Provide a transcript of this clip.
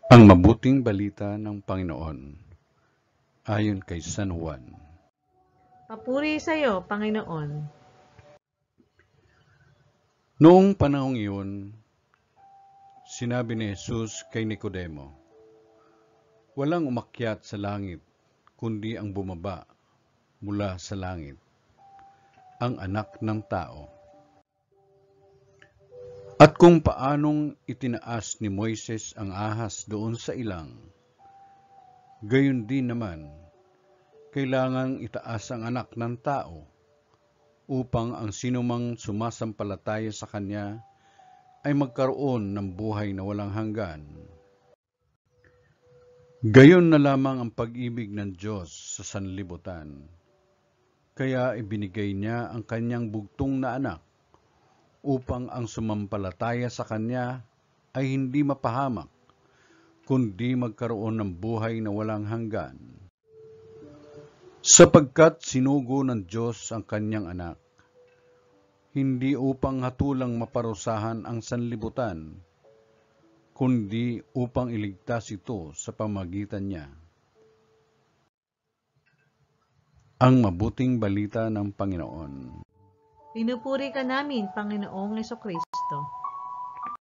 Ang mabuting balita ng Panginoon ayon kay San Juan. Papuri sa iyo, Panginoon. Noong panahong iyon, sinabi ni Jesus kay Nicodemo, "Walang umakyat sa langit, kundi ang bumaba mula sa langit, ang Anak ng Tao. At kung paanong itinaas ni Moises ang ahas doon sa ilang, gayon din naman, kailangang itaas ang Anak ng Tao, upang ang sinumang sumasampalataya sa Kanya ay magkaroon ng buhay na walang hanggan. Gayon na lamang ang pag-ibig ng Diyos sa sanlibutan. Kaya ibinigay niya ang Kanyang bugtong na anak, upang ang sumampalataya sa Kanya ay hindi mapahamak, kundi magkaroon ng buhay na walang hanggan. Sapagkat sinugo ng Diyos ang Kanyang anak, hindi upang hatulang maparusahan ang sanlibutan, kundi upang iligtas ito sa pamamagitan niya." Ang mabuting balita ng Panginoon. Pinupuri ka namin, Panginoong Hesukristo.